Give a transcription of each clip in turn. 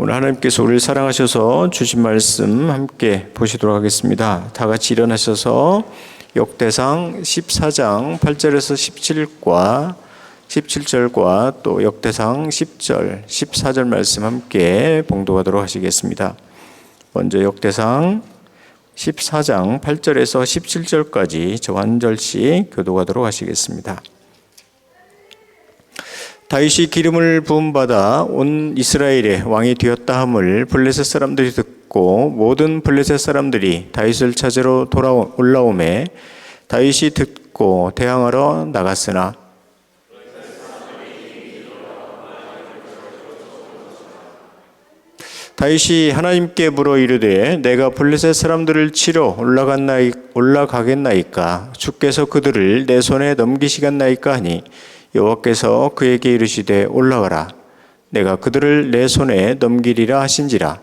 오늘 하나님께서 우리를 사랑하셔서 주신 말씀 함께 보시도록 하겠습니다. 다 같이 일어나셔서 역대상 14장 8절에서 17절과 또 역대상 10절, 14절 말씀 함께 봉독하도록 하시겠습니다. 먼저 역대상 14장 8절에서 17절까지 저 한 절씩 교독하도록 하시겠습니다. 다윗이 기름을 부음받아 온 이스라엘의 왕이 되었다 함을 블레셋 사람들이 듣고 모든 블레셋 사람들이 다윗을 찾으러 올라오매 다윗이 듣고 대항하러 나갔으나 다윗이 하나님께 물어 이르되 내가 블레셋 사람들을 치러 올라가겠나이까 주께서 그들을 내 손에 넘기시겠나이까 하니 여호와께서 그에게 이르시되 올라가라 내가 그들을 내 손에 넘기리라 하신지라.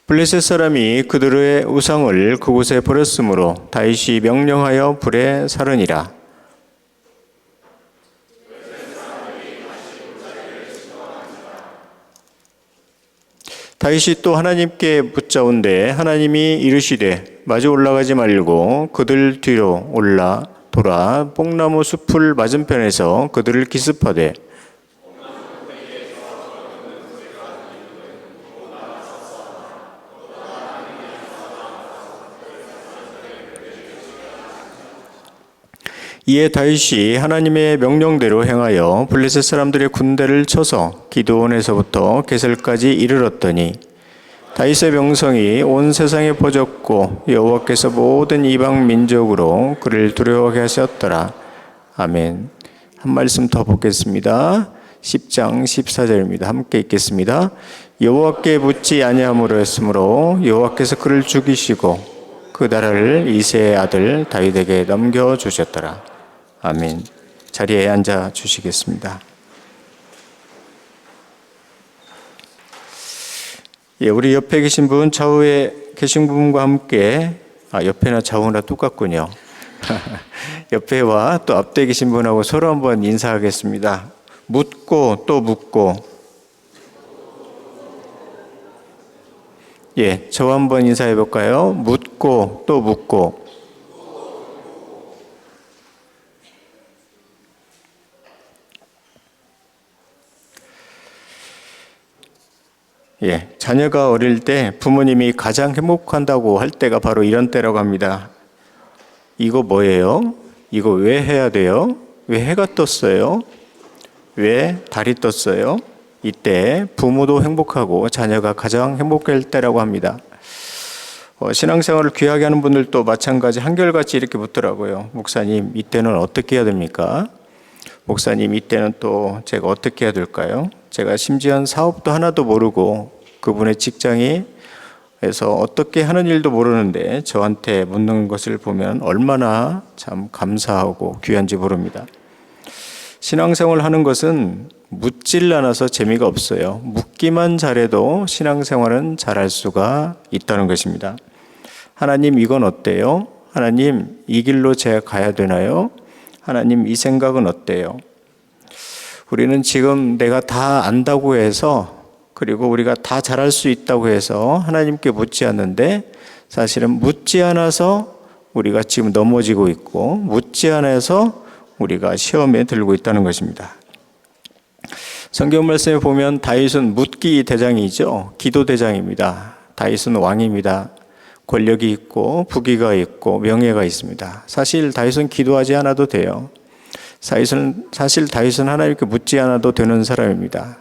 블레셋 사람이 그들의 우상을 그곳에 버렸으므로 다윗이 명령하여 불에 사르니라. 다윗이 또 하나님께 붙자온데 하나님이 이르시되 마주 올라가지 말고 그들 뒤로 돌아 뽕나무 숲을 맞은편에서 그들을 기습하되 이에 다윗이 하나님의 명령대로 행하여 블레셋 사람들의 군대를 쳐서 기드온에서부터 게셀까지 이르렀더니 다윗의 명성이 온 세상에 퍼졌고 여호와께서 모든 이방 민족으로 그를 두려워하게 하셨더라. 아멘. 한 말씀 더 보겠습니다. 10장 14절입니다. 함께 읽겠습니다. 여호와께 묻지 아니함으로였으므로 여호와께서 그를 죽이시고 그 나라를 이새의 아들 다윗에게 넘겨주셨더라. 아멘. 자리에 앉아 주시겠습니다. 예, 우리 옆에 계신 분, 좌우에 계신 분과 함께, 옆에나 좌우나 똑같군요. 옆에와 또 앞에 계신 분하고 서로 한번 인사하겠습니다. 묻고 또 묻고. 예, 저와 한번 인사해 볼까요? 묻고 또 묻고. 예, 자녀가 어릴 때 부모님이 가장 행복한다고 할 때가 바로 이런 때라고 합니다. 이거 뭐예요? 이거 왜 해야 돼요? 왜 해가 떴어요? 왜 달이 떴어요? 이때 부모도 행복하고 자녀가 가장 행복할 때라고 합니다. 신앙생활을 귀하게 하는 분들도 마찬가지 한결같이 이렇게 묻더라고요. 목사님, 이때는 어떻게 해야 됩니까? 목사님, 이때는 또 제가 어떻게 해야 될까요? 제가 심지어 사업도 하나도 모르고 그분의 직장에서 어떻게 하는 일도 모르는데 저한테 묻는 것을 보면 얼마나 참 감사하고 귀한지 모릅니다. 신앙생활 하는 것은 묻질 않아서 재미가 없어요. 묻기만 잘해도 신앙생활은 잘할 수가 있다는 것입니다. 하나님, 이건 어때요? 하나님, 이 길로 제가 가야 되나요? 하나님, 이 생각은 어때요? 우리는 지금 내가 다 안다고 해서 그리고 우리가 다 잘할 수 있다고 해서 하나님께 묻지 않는데 사실은 묻지 않아서 우리가 지금 넘어지고 있고 묻지 않아서 우리가 시험에 들고 있다는 것입니다. 성경 말씀에 보면 다윗은 묻기 대장이죠. 기도 대장입니다. 다윗은 왕입니다. 권력이 있고 부귀가 있고 명예가 있습니다. 사실 다윗은 기도하지 않아도 돼요. 사실 다윗은 하나님께 묻지 않아도 되는 사람입니다.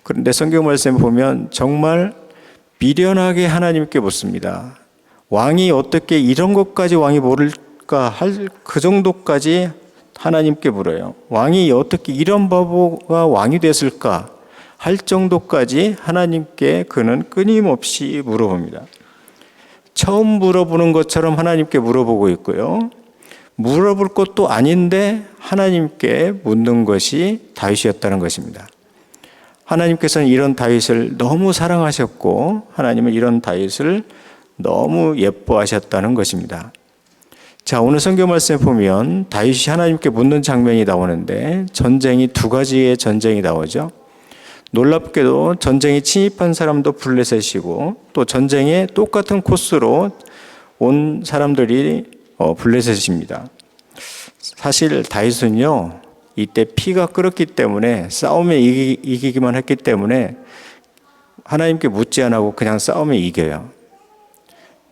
그런데 성경 말씀에 보면 정말 미련하게 하나님께 묻습니다. 왕이 어떻게 이런 것까지 왕이 모를까 할 그 정도까지 하나님께 물어요. 왕이 어떻게 이런 바보가 왕이 됐을까 할 정도까지 하나님께 그는 끊임없이 물어봅니다. 처음 물어보는 것처럼 하나님께 물어보고 있고요. 물어볼 것도 아닌데 하나님께 묻는 것이 다윗이었다는 것입니다. 하나님께서는 이런 다윗을 너무 사랑하셨고 하나님은 이런 다윗을 너무 예뻐하셨다는 것입니다. 자, 오늘 성경 말씀에 보면 다윗이 하나님께 묻는 장면이 나오는데 전쟁이 두 가지의 전쟁이 나오죠. 놀랍게도 전쟁에 침입한 사람도 블레셋이고 또 전쟁에 똑같은 코스로 온 사람들이 블레셋입니다. 사실 다윗은요, 이때 피가 끓었기 때문에 싸움에 이기기만 했기 때문에 하나님께 묻지 않고 그냥 싸움에 이겨요.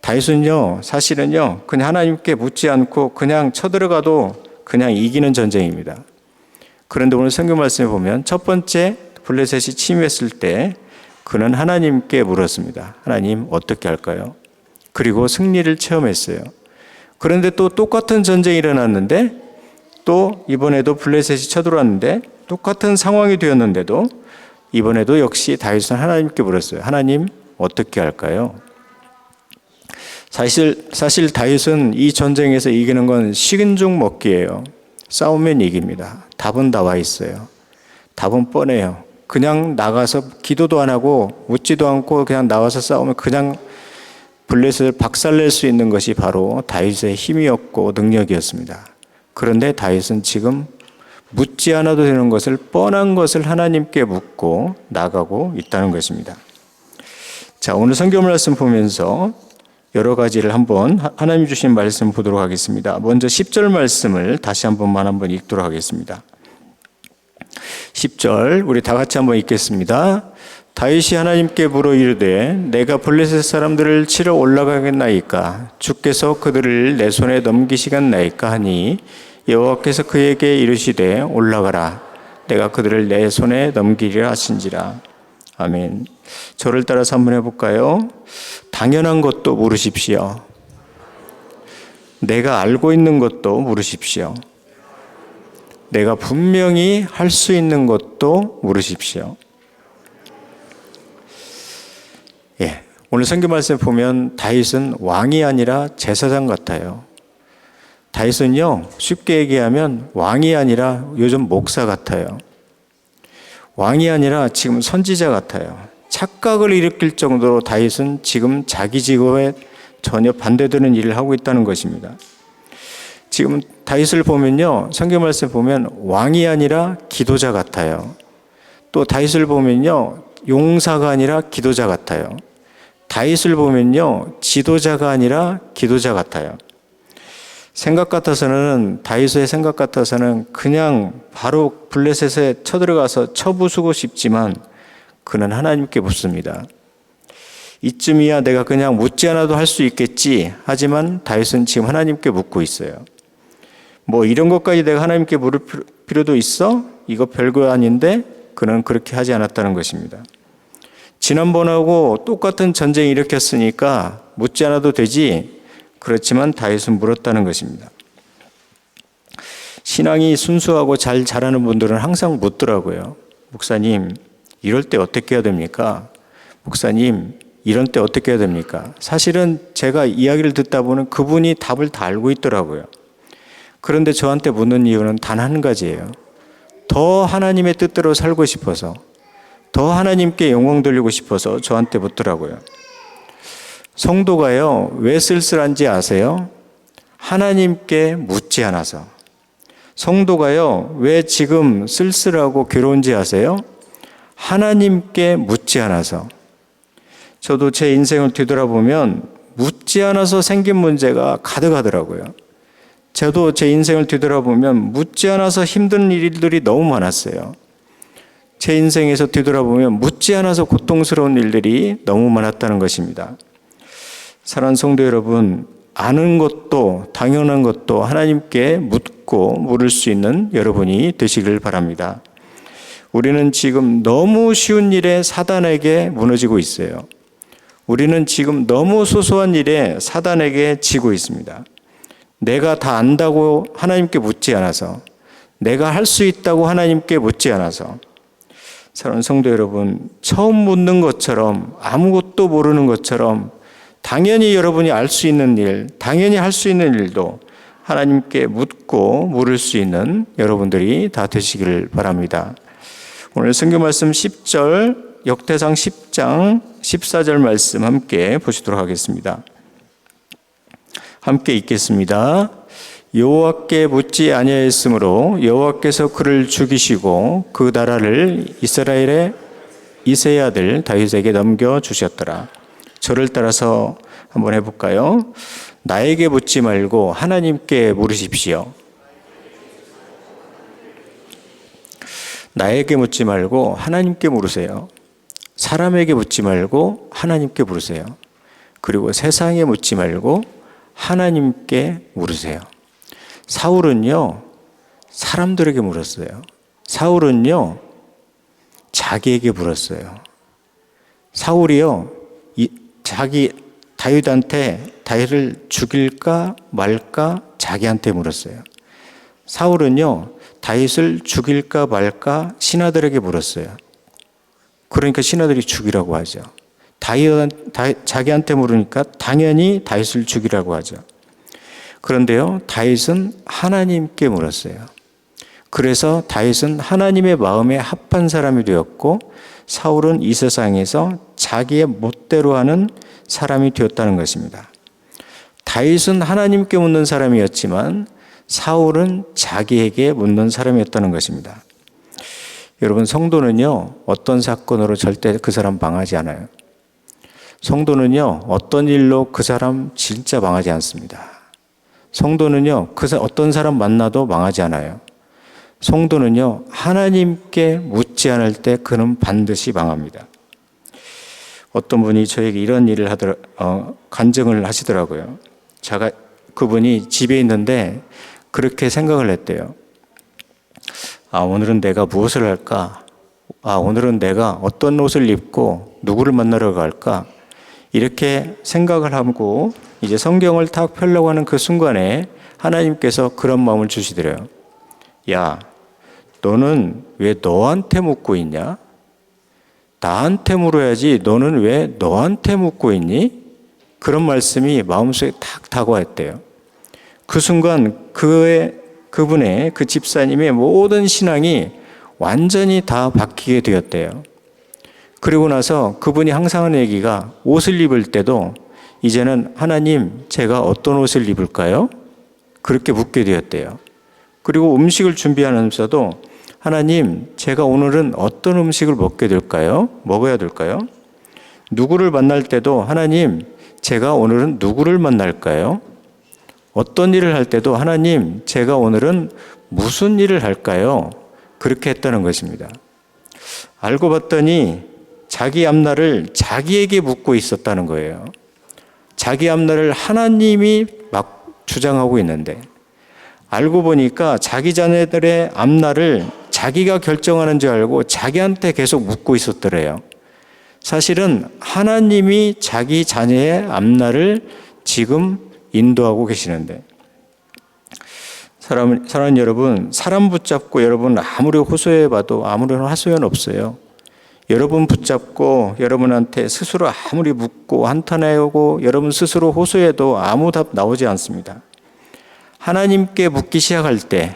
다윗은요, 사실은요, 그냥 하나님께 묻지 않고 그냥 쳐들어가도 그냥 이기는 전쟁입니다. 그런데 오늘 성경 말씀에 보면 첫 번째 블레셋이 침입했을 때 그는 하나님께 물었습니다. 하나님, 어떻게 할까요? 그리고 승리를 체험했어요. 그런데 또 똑같은 전쟁이 일어났는데 또 이번에도 블레셋이 쳐들어왔는데 똑같은 상황이 되었는데도 이번에도 역시 다윗은 하나님께 물었어요. 하나님, 어떻게 할까요? 사실 다윗은 이 전쟁에서 이기는 건 식은 죽 먹기예요. 싸우면 이깁니다. 답은 나와 있어요. 답은 뻔해요. 그냥 나가서 기도도 안 하고 묻지도 않고 그냥 나와서 싸우면 그냥 블레셋을 박살낼 수 있는 것이 바로 다윗의 힘이었고 능력이었습니다. 그런데 다윗은 지금 묻지 않아도 되는 것을, 뻔한 것을 하나님께 묻고 나가고 있다는 것입니다. 자, 오늘 성경 말씀 보면서 여러 가지를 한번 하나님 주신 말씀 보도록 하겠습니다. 먼저 10절 말씀을 다시 한번 읽도록 하겠습니다. 10절 우리 다 같이 한번 읽겠습니다. 다윗이 하나님께 물어 이르되 내가 블레셋 사람들을 치러 올라가겠나이까? 주께서 그들을 내 손에 넘기시겠나이까 하니 여호와께서 그에게 이르시되 올라가라. 내가 그들을 내 손에 넘기리라 하신지라. 아멘. 저를 따라서 한번 해볼까요? 당연한 것도 물으십시오. 내가 알고 있는 것도 물으십시오. 내가 분명히 할 수 있는 것도 물으십시오. 예, 오늘 성경 말씀에 보면 다윗은 왕이 아니라 제사장 같아요. 다윗은요, 쉽게 얘기하면 왕이 아니라 요즘 목사 같아요. 왕이 아니라 지금 선지자 같아요. 착각을 일으킬 정도로 다윗은 지금 자기 직업에 전혀 반대되는 일을 하고 있다는 것입니다. 지금 다윗을 보면요, 성경 말씀 보면 왕이 아니라 기도자 같아요. 또 다윗을 보면요, 용사가 아니라 기도자 같아요. 다윗을 보면요, 지도자가 아니라 기도자 같아요. 다윗의 생각 같아서는 그냥 바로 블레셋에 쳐들어가서 쳐부수고 싶지만 그는 하나님께 묻습니다. 이쯤이야 내가 그냥 묻지 않아도 할 수 있겠지. 하지만 다윗은 지금 하나님께 묻고 있어요. 뭐 이런 것까지 내가 하나님께 물을 필요도 있어? 이거 별거 아닌데 그는 그렇게 하지 않았다는 것입니다. 지난번하고 똑같은 전쟁 일으켰으니까 묻지 않아도 되지. 그렇지만 다윗은 물었다는 것입니다. 신앙이 순수하고 잘 자라는 분들은 항상 묻더라고요. 목사님, 이럴 때 어떻게 해야 됩니까? 목사님, 이런 때 어떻게 해야 됩니까? 사실은 제가 이야기를 듣다 보면 그분이 답을 다 알고 있더라고요. 그런데 저한테 묻는 이유는 단 한 가지예요. 더 하나님의 뜻대로 살고 싶어서, 더 하나님께 영광 돌리고 싶어서 저한테 묻더라고요. 성도가요, 왜 쓸쓸한지 아세요? 하나님께 묻지 않아서. 성도가요, 왜 지금 쓸쓸하고 괴로운지 아세요? 하나님께 묻지 않아서. 저도 제 인생을 뒤돌아보면 묻지 않아서 생긴 문제가 가득하더라고요. 저도 제 인생을 뒤돌아보면 묻지 않아서 힘든 일들이 너무 많았어요. 제 인생에서 뒤돌아보면 묻지 않아서 고통스러운 일들이 너무 많았다는 것입니다. 사랑하는 성도 여러분, 아는 것도 당연한 것도 하나님께 묻고 물을 수 있는 여러분이 되시길 바랍니다. 우리는 지금 너무 쉬운 일에 사단에게 무너지고 있어요. 우리는 지금 너무 소소한 일에 사단에게 지고 있습니다. 내가 다 안다고 하나님께 묻지 않아서, 내가 할 수 있다고 하나님께 묻지 않아서. 사랑하는 성도 여러분, 처음 묻는 것처럼, 아무것도 모르는 것처럼 당연히 여러분이 알 수 있는 일, 당연히 할 수 있는 일도 하나님께 묻고 물을 수 있는 여러분들이 다 되시기를 바랍니다. 오늘 성경 말씀 10절, 역대상 10장 14절 말씀 함께 보시도록 하겠습니다. 함께 읽겠습니다. 여호와께 묻지 아니하였으므로 여호와께서 그를 죽이시고 그 나라를 이스라엘의 이새의 아들 다윗에게 넘겨주셨더라. 저를 따라서 한번 해볼까요? 나에게 묻지 말고 하나님께 물으십시오. 나에게 묻지 말고 하나님께 물으세요. 사람에게 묻지 말고 하나님께 물으세요. 그리고 세상에 묻지 말고 하나님께 물으세요. 사울은요, 사람들에게 물었어요. 사울은요, 자기에게 물었어요. 사울이요, 다윗한테 다윗을 죽일까 말까 자기한테 물었어요. 사울은요, 다윗을 죽일까 말까 신하들에게 물었어요. 그러니까 신하들이 죽이라고 하죠. 자기한테 물으니까 당연히 다윗을 죽이라고 하죠. 그런데요, 다윗은 하나님께 물었어요. 그래서 다윗은 하나님의 마음에 합한 사람이 되었고 사울은 이 세상에서 자기의 멋대로 하는 사람이 되었다는 것입니다. 다윗은 하나님께 묻는 사람이었지만 사울은 자기에게 묻는 사람이었다는 것입니다. 여러분, 성도는요, 어떤 사건으로 절대 그 사람 망하지 않아요. 성도는요, 어떤 일로 그 사람 진짜 망하지 않습니다. 성도는요, 어떤 사람 만나도 망하지 않아요. 성도는요, 하나님께 묻지 않을 때 그는 반드시 망합니다. 어떤 분이 저에게 이런 일을 간증을 하시더라고요. 그분이 집에 있는데 그렇게 생각을 했대요. 오늘은 내가 무엇을 할까? 오늘은 내가 어떤 옷을 입고 누구를 만나러 갈까? 이렇게 생각을 하고 이제 성경을 탁 펴려고 하는 그 순간에 하나님께서 그런 마음을 주시더래요. 야, 너는 왜 너한테 묻고 있냐? 나한테 물어야지 너는 왜 너한테 묻고 있니? 그런 말씀이 마음속에 탁 다가왔대요. 그 순간 그분의 그 집사님의 모든 신앙이 완전히 다 바뀌게 되었대요. 그리고 나서 그분이 항상 하는 얘기가 옷을 입을 때도 이제는 하나님, 제가 어떤 옷을 입을까요? 그렇게 묻게 되었대요. 그리고 음식을 준비하면서도 하나님, 제가 오늘은 어떤 음식을 먹어야 될까요? 누구를 만날 때도 하나님, 제가 오늘은 누구를 만날까요? 어떤 일을 할 때도 하나님, 제가 오늘은 무슨 일을 할까요? 그렇게 했다는 것입니다. 알고 봤더니 자기 앞날을 자기에게 묻고 있었다는 거예요. 자기 앞날을 하나님이 막 주장하고 있는데 알고 보니까 자기 자녀들의 앞날을 자기가 결정하는 줄 알고 자기한테 계속 묻고 있었더래요. 사실은 하나님이 자기 자녀의 앞날을 지금 인도하고 계시는데 사랑하는 여러분, 사람 붙잡고 여러분 아무리 호소해봐도 아무런 하소연 없어요. 여러분 붙잡고 여러분한테 스스로 아무리 묻고 한탄하고 여러분 스스로 호소해도 아무 답 나오지 않습니다. 하나님께 묻기 시작할 때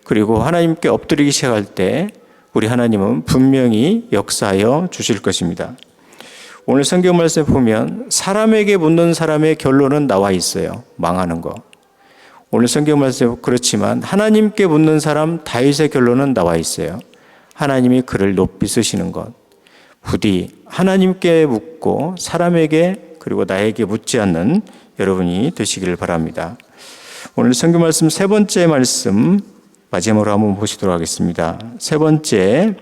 그리고 하나님께 엎드리기 시작할 때 우리 하나님은 분명히 역사하여 주실 것입니다. 오늘 성경 말씀에 보면 사람에게 묻는 사람의 결론은 나와 있어요. 망하는 거. 오늘 성경 말씀에 그렇지만 하나님께 묻는 사람 다윗의 결론은 나와 있어요. 하나님이 그를 높이 쓰시는 것. 부디 하나님께 묻고 사람에게 그리고 나에게 묻지 않는 여러분이 되시기를 바랍니다. 오늘 성경 말씀 세 번째 말씀 마지막으로 한번 보시도록 하겠습니다. 세 번째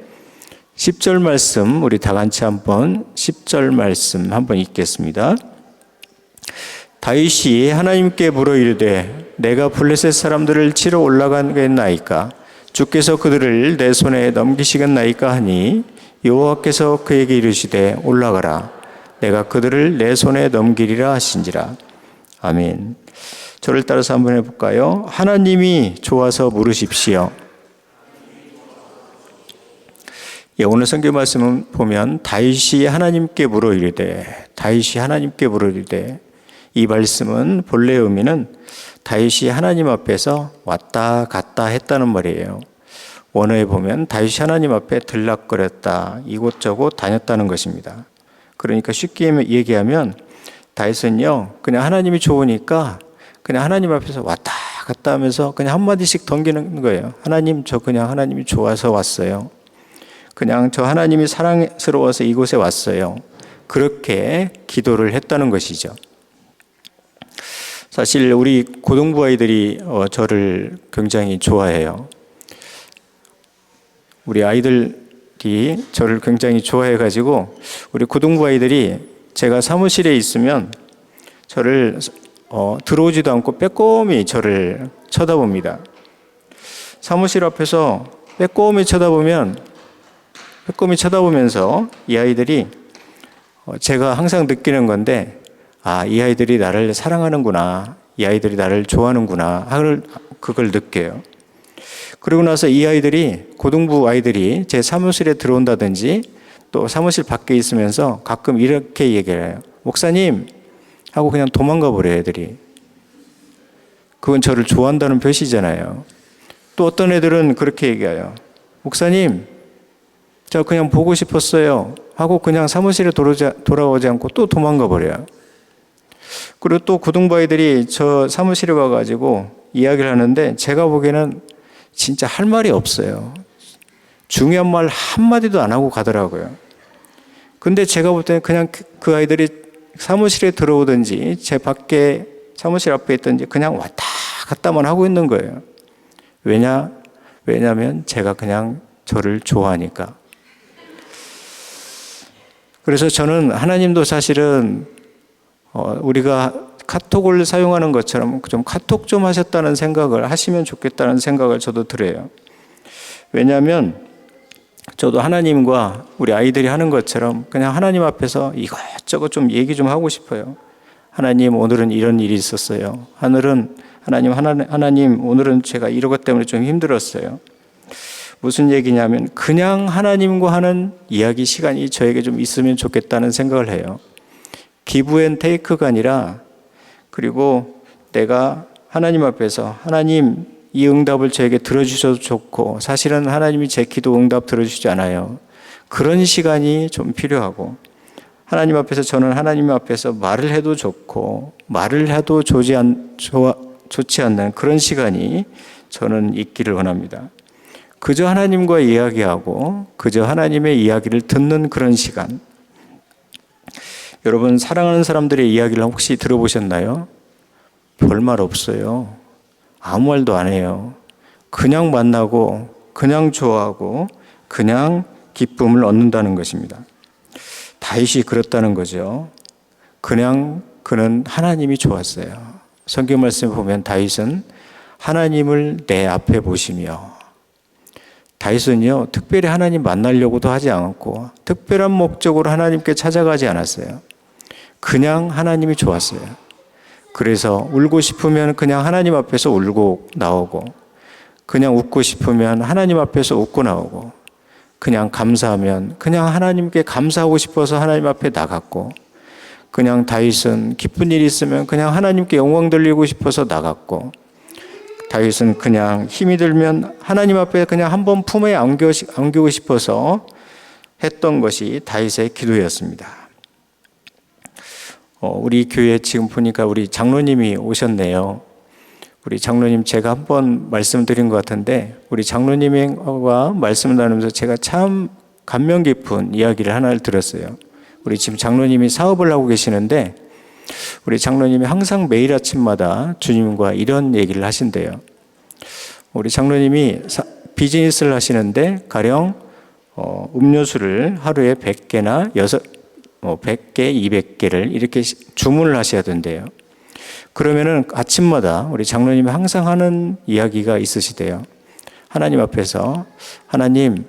10절 말씀 우리 다 같이 한번 10절 말씀 한번 읽겠습니다. 다윗이 하나님께 물어 이르되 내가 블레셋 사람들을 치러 올라가겠나이까? 주께서 그들을 내 손에 넘기시겠나이까 하니 여호와께서 그에게 이르시되 올라가라. 내가 그들을 내 손에 넘기리라 하신지라. 아멘. 저를 따라서 한번 해볼까요? 하나님이 좋아서 물으십시오. 오늘 성경 말씀을 보면 다윗이 하나님께 물어 이르되 이 말씀은 본래 의미는 다윗이 하나님 앞에서 왔다 갔다 했다는 말이에요. 원어에 보면 다윗이 하나님 앞에 들락거렸다, 이곳저곳 다녔다는 것입니다. 그러니까 쉽게 얘기하면 다윗은요, 그냥 하나님이 좋으니까 그냥 하나님 앞에서 왔다 갔다 하면서 그냥 한마디씩 던지는 거예요. 하나님, 저 그냥 하나님이 좋아서 왔어요. 그냥 저 하나님이 사랑스러워서 이곳에 왔어요. 그렇게 기도를 했다는 것이죠. 사실 우리 고등부 아이들이 저를 굉장히 좋아해요. 우리 아이들이 저를 굉장히 좋아해가지고 우리 고등부 아이들이 제가 사무실에 있으면 저를 들어오지도 않고 빼꼼히 저를 쳐다봅니다. 사무실 앞에서 빼꼼히 쳐다보면서 이 아이들이 제가 항상 느끼는 건데, 이 아이들이 나를 사랑하는구나, 이 아이들이 나를 좋아하는구나, 그걸 느껴요. 그리고 나서 이 아이들이, 고등부 아이들이 제 사무실에 들어온다든지 또 사무실 밖에 있으면서 가끔 이렇게 얘기를 해요. 목사님 하고 그냥 도망가 버려요, 애들이. 그건 저를 좋아한다는 표시잖아요. 또 어떤 애들은 그렇게 얘기해요. 목사님, 저 그냥 보고 싶었어요 하고 그냥 사무실에 돌아오지 않고 또 도망가 버려요. 그리고 또 고등부 아이들이 저 사무실에 와가지고 이야기를 하는데 제가 보기에는 진짜 할 말이 없어요. 중요한 말 한마디도 안 하고 가더라고요. 근데 제가 볼 때는 그냥 그 아이들이 사무실에 들어오든지 제 밖에 사무실 앞에 있든지 그냥 왔다 갔다만 하고 있는 거예요. 왜냐하면 제가 그냥 저를 좋아하니까. 그래서 저는 하나님도 사실은 우리가 카톡을 사용하는 것처럼 좀 카톡 좀 하셨다는 생각을 하시면 좋겠다는 생각을 저도 들어요. 왜냐하면 저도 하나님과 우리 아이들이 하는 것처럼 그냥 하나님 앞에서 이것저것 좀 얘기 좀 하고 싶어요. 하나님, 오늘은 이런 일이 있었어요. 하나님, 오늘은 제가 이런 것 때문에 좀 힘들었어요. 무슨 얘기냐면 그냥 하나님과 하는 이야기 시간이 저에게 좀 있으면 좋겠다는 생각을 해요. 기브 앤 테이크가 아니라, 그리고 내가 하나님 앞에서 하나님 이 응답을 저에게 들어주셔도 좋고, 사실은 하나님이 제 기도 응답 들어주지 않아요. 그런 시간이 좀 필요하고, 하나님 앞에서 저는 하나님 앞에서 말을 해도 좋고 말을 해도 좋지 않는 그런 시간이 저는 있기를 원합니다. 그저 하나님과 이야기하고 그저 하나님의 이야기를 듣는 그런 시간. 여러분, 사랑하는 사람들의 이야기를 혹시 들어보셨나요? 별말 없어요. 아무 말도 안 해요. 그냥 만나고 그냥 좋아하고 그냥 기쁨을 얻는다는 것입니다. 다윗이 그렇다는 거죠. 그냥 그는 하나님이 좋았어요. 성경 말씀을 보면 다윗은 하나님을 내 앞에 보시며, 다윗은요, 특별히 하나님 만나려고도 하지 않았고 특별한 목적으로 하나님께 찾아가지 않았어요. 그냥 하나님이 좋았어요. 그래서 울고 싶으면 그냥 하나님 앞에서 울고 나오고, 그냥 웃고 싶으면 하나님 앞에서 웃고 나오고, 그냥 감사하면 그냥 하나님께 감사하고 싶어서 하나님 앞에 나갔고, 그냥 다윗은 기쁜 일이 있으면 그냥 하나님께 영광 돌리고 싶어서 나갔고, 다윗은 그냥 힘이 들면 하나님 앞에 그냥 한번 품에 안기고 싶어서 했던 것이 다윗의 기도였습니다. 우리 교회 지금 보니까 우리 장로님이 오셨네요. 우리 장로님, 제가 한번 말씀드린 것 같은데 우리 장로님과 말씀을 나누면서 제가 참 감명 깊은 이야기를 하나를 들었어요. 우리 지금 장로님이 사업을 하고 계시는데 우리 장로님이 항상 매일 아침마다 주님과 이런 얘기를 하신대요. 우리 장로님이 비즈니스를 하시는데 가령 음료수를 하루에 100개나 100개, 200개를 이렇게 주문을 하셔야 된대요. 그러면은 아침마다 우리 장로님이 항상 하는 이야기가 있으시대요. 하나님 앞에서, 하나님,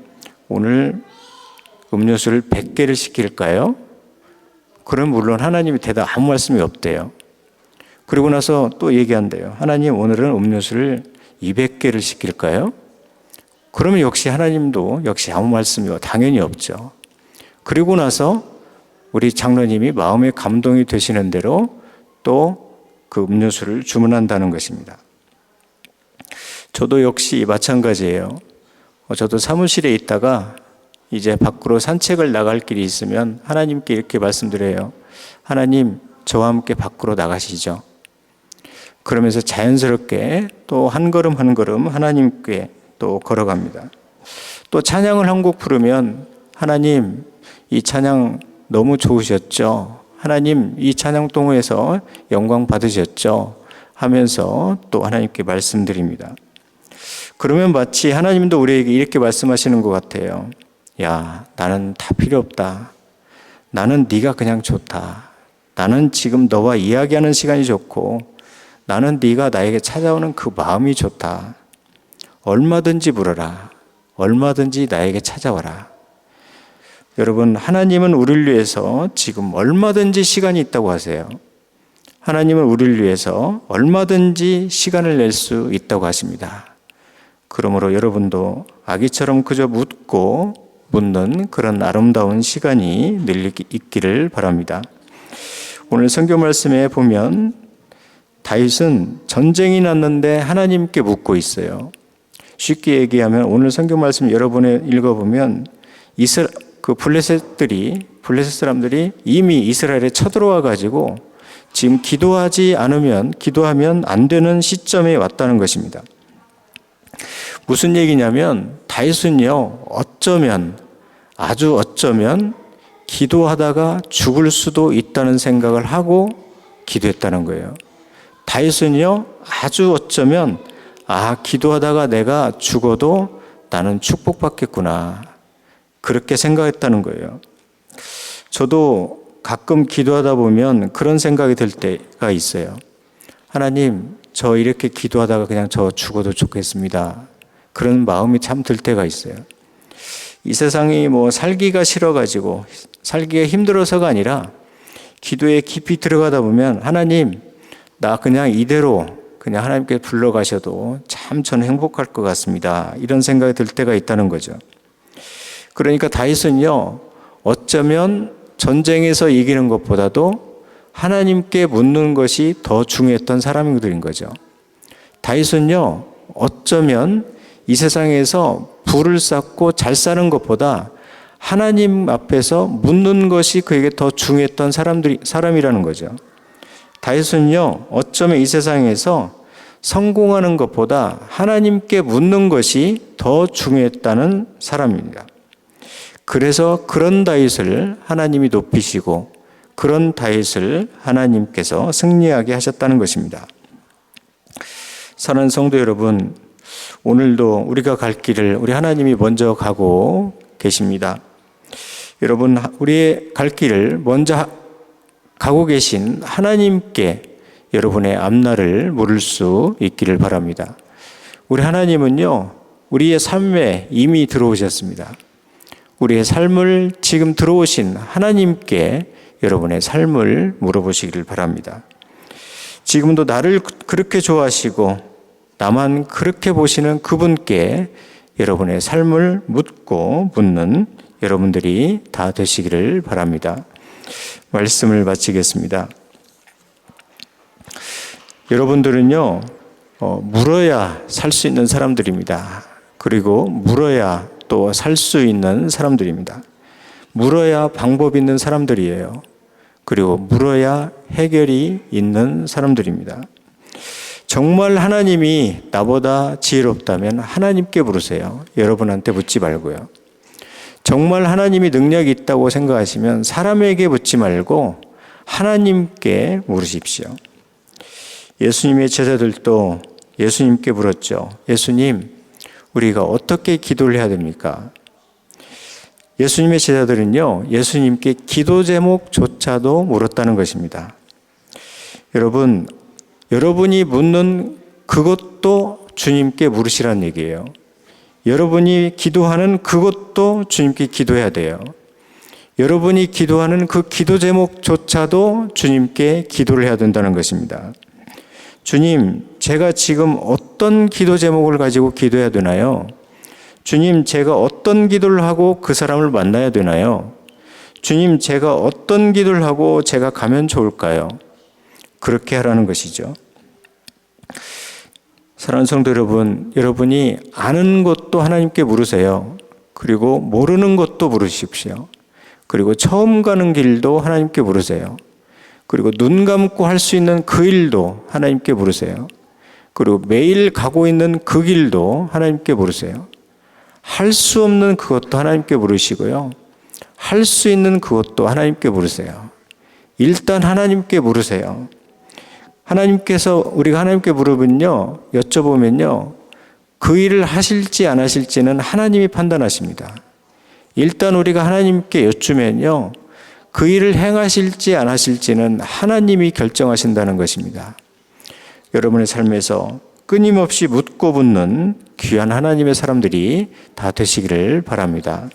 오늘 음료수를 100개를 시킬까요? 그럼 물론 하나님이 대답 아무 말씀이 없대요. 그리고 나서 또 얘기한대요. 하나님, 오늘은 음료수를 200개를 시킬까요? 그러면 역시 하나님도 역시 아무 말씀이 당연히 없죠. 그리고 나서 우리 장로님이 마음에 감동이 되시는 대로 또 그 음료수를 주문한다는 것입니다. 저도 역시 마찬가지예요. 저도 사무실에 있다가 이제 밖으로 산책을 나갈 길이 있으면 하나님께 이렇게 말씀드려요. 하나님, 저와 함께 밖으로 나가시죠. 그러면서 자연스럽게 또 한 걸음 한 걸음 하나님께 또 걸어갑니다. 또 찬양을 한 곡 부르면 하나님, 이 찬양 너무 좋으셨죠? 하나님, 이 찬양 동호에서 영광 받으셨죠? 하면서 또 하나님께 말씀드립니다. 그러면 마치 하나님도 우리에게 이렇게 말씀하시는 것 같아요. 야, 나는 다 필요 없다. 나는 네가 그냥 좋다. 나는 지금 너와 이야기하는 시간이 좋고 나는 네가 나에게 찾아오는 그 마음이 좋다. 얼마든지 물어라. 얼마든지 나에게 찾아와라. 여러분, 하나님은 우리를 위해서 지금 얼마든지 시간이 있다고 하세요. 하나님은 우리를 위해서 얼마든지 시간을 낼 수 있다고 하십니다. 그러므로 여러분도 아기처럼 그저 묻는 그런 아름다운 시간이 늘 있기를 바랍니다. 오늘 성경 말씀에 보면 다윗은 전쟁이 났는데 하나님께 묻고 있어요. 쉽게 얘기하면 오늘 성경 말씀 여러분이 읽어보면 블레셋 사람들이 이미 이스라엘에 쳐들어와 가지고 지금 기도하면 안 되는 시점에 왔다는 것입니다. 무슨 얘기냐면 다윗은요, 아주 어쩌면 기도하다가 죽을 수도 있다는 생각을 하고 기도했다는 거예요. 다윗은요, 아주 어쩌면 기도하다가 내가 죽어도 나는 축복받겠구나, 그렇게 생각했다는 거예요. 저도 가끔 기도하다 보면 그런 생각이 들 때가 있어요. 하나님, 저 이렇게 기도하다가 그냥 저 죽어도 좋겠습니다. 그런 마음이 참 들 때가 있어요. 이 세상이 살기가 싫어가지고 살기가 힘들어서가 아니라 기도에 깊이 들어가다 보면 하나님, 나 그냥 이대로 그냥 하나님께 불러가셔도 참 저는 행복할 것 같습니다. 이런 생각이 들 때가 있다는 거죠. 그러니까 다윗은요, 어쩌면 전쟁에서 이기는 것보다도 하나님께 묻는 것이 더 중요했던 사람들인 거죠. 다윗은요, 어쩌면 이 세상에서 부를 쌓고 잘 사는 것보다 하나님 앞에서 묻는 것이 그에게 더 중요했던 사람이라는 거죠. 다윗은요, 어쩌면 이 세상에서 성공하는 것보다 하나님께 묻는 것이 더 중요했다는 사람입니다. 그래서 그런 다윗을 하나님이 높이시고 그런 다윗을 하나님께서 승리하게 하셨다는 것입니다. 사랑하는 성도 여러분, 오늘도 우리가 갈 길을 우리 하나님이 먼저 가고 계십니다. 여러분, 우리의 갈 길을 먼저 가고 계신 하나님께 여러분의 앞날을 물을 수 있기를 바랍니다. 우리 하나님은요, 우리의 삶에 이미 들어오셨습니다. 우리의 삶을 지금 들어오신 하나님께 여러분의 삶을 물어보시기를 바랍니다. 지금도 나를 그렇게 좋아하시고 나만 그렇게 보시는 그분께 여러분의 삶을 묻는 여러분들이 다 되시기를 바랍니다. 말씀을 마치겠습니다. 여러분들은요, 물어야 살 수 있는 사람들입니다. 그리고 물어야 또 살 수 있는 사람들입니다. 물어야 방법 있는 사람들이에요. 그리고 물어야 해결이 있는 사람들입니다. 정말 하나님이 나보다 지혜롭다면 하나님께 물으세요. 여러분한테 묻지 말고요. 정말 하나님이 능력이 있다고 생각하시면 사람에게 묻지 말고 하나님께 물으십시오. 예수님의 제자들도 예수님께 물었죠. 예수님, 우리가 어떻게 기도를 해야 됩니까? 예수님의 제자들은요, 예수님께 기도 제목조차도 물었다는 것입니다. 여러분, 여러분이 묻는 그것도 주님께 물으시라는 얘기예요. 여러분이 기도하는 그것도 주님께 기도해야 돼요. 여러분이 기도하는 그 기도 제목조차도 주님께 기도를 해야 된다는 것입니다. 주님, 제가 지금 어떤 기도 제목을 가지고 기도해야 되나요? 주님, 제가 어떤 기도를 하고 그 사람을 만나야 되나요? 주님, 제가 어떤 기도를 하고 제가 가면 좋을까요? 그렇게 하라는 것이죠. 사랑하는 성도 여러분, 여러분이 아는 것도 하나님께 물으세요. 그리고 모르는 것도 물으십시오. 그리고 처음 가는 길도 하나님께 물으세요. 그리고 눈 감고 할 수 있는 그 일도 하나님께 물으세요. 그리고 매일 가고 있는 그 길도 하나님께 물으세요. 할 수 없는 그것도 하나님께 물으시고요. 할 수 있는 그것도 하나님께 물으세요. 일단 하나님께 물으세요. 하나님께서 우리가 하나님께 물으면요, 여쭤보면요, 그 일을 하실지 안 하실지는 하나님이 판단하십니다. 일단 우리가 하나님께 여쭈면요, 그 일을 행하실지 안 하실지는 하나님이 결정하신다는 것입니다. 여러분의 삶에서 끊임없이 묻고 붙는 귀한 하나님의 사람들이 다 되시기를 바랍니다.